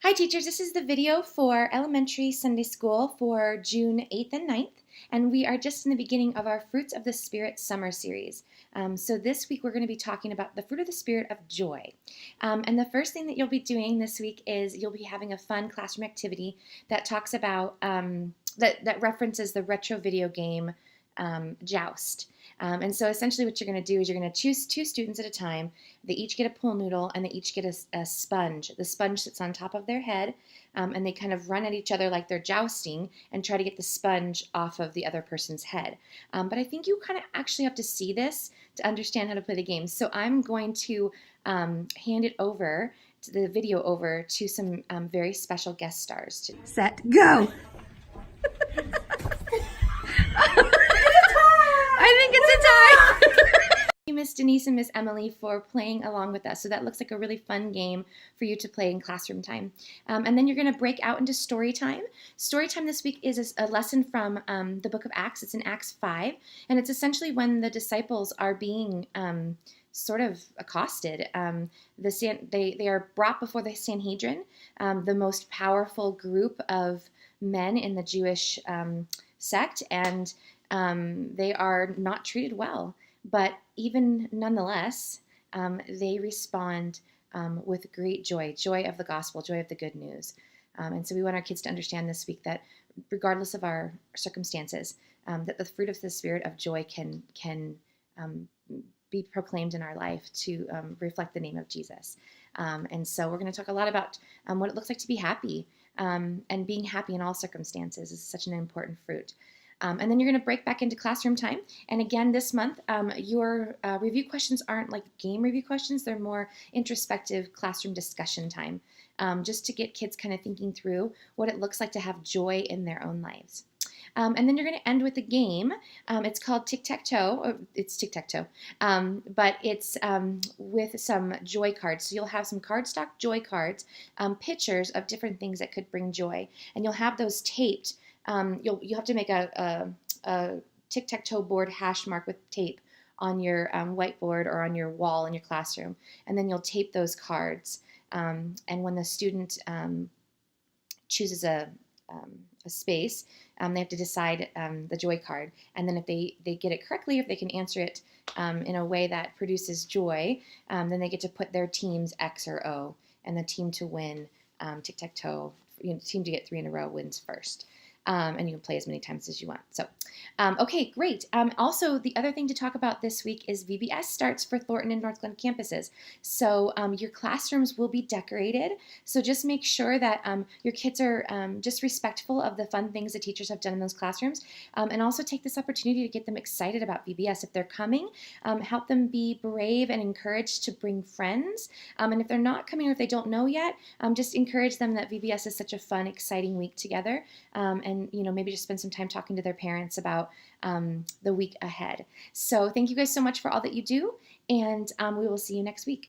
Hi teachers, this is the video for elementary Sunday school for June 8th and 9th, and we are just in the beginning of our Fruits of the Spirit summer series. So this week we're going to be talking about the fruit of the Spirit of joy. And the first thing that you'll be doing this week is you'll be having a fun classroom activity that talks about, that references the retro video game Joust. And so essentially what you're going to do is you're going to choose two students at a time. They each get a pool noodle and they each get a sponge. The sponge sits on top of their head, and they kind of run at each other like they're jousting and try to get the sponge off of the other person's head. But I think you kind of actually have to see this to understand how to play the game. So I'm going to hand it over, to the video over to some very special guest stars. Set, go! I think it's a tie! Thank you, Miss Denise and Miss Emily, for playing along with us. So that looks like a really fun game for you to play in classroom time. And then you're going to break out into story time. Story time this week is a lesson from the book of Acts. It's in Acts 5, and it's essentially when the disciples are being sort of accosted. They are brought before the Sanhedrin, the most powerful group of men in the Jewish sect, and they are not treated well. But even nonetheless, they respond with great joy, joy of the gospel, joy of the good news. And so we want our kids to understand this week that regardless of our circumstances, that the fruit of the Spirit of joy can be proclaimed in our life to reflect the name of Jesus. And so we're going to talk a lot about what it looks like to be happy, and being happy in all circumstances is such an important fruit. And then you're going to break back into classroom time. And again, this month, your review questions aren't like game review questions. They're more introspective classroom discussion time, just to get kids kind of thinking through what it looks like to have joy in their own lives. And then you're going to end with a game. It's called Tic-Tac-Toe. It's Tic-Tac-Toe, but it's with some joy cards. So you'll have some cardstock joy cards, pictures of different things that could bring joy. And you'll have those taped. You'll have to make a tic-tac-toe board hash mark with tape on your whiteboard or on your wall in your classroom, and then you'll tape those cards. And when the student chooses a space, they have to decide the joy card, and then if they get it correctly, if they can answer it in a way that produces joy, then they get to put their team's X or O, and the team to win tic-tac-toe, the team to get 3 in a row wins first. And you can play as many times as you want. So, okay, great. Also, the other thing to talk about this week is VBS starts for Thornton and North Glen campuses. So your classrooms will be decorated. So just make sure that your kids are just respectful of the fun things the teachers have done in those classrooms. And also take this opportunity to get them excited about VBS. If they're coming, help them be brave and encouraged to bring friends. And if they're not coming or if they don't know yet, just encourage them that VBS is such a fun, exciting week together. And maybe just spend some time talking to their parents about the week ahead. So thank you guys so much for all that you do, and we will see you next week.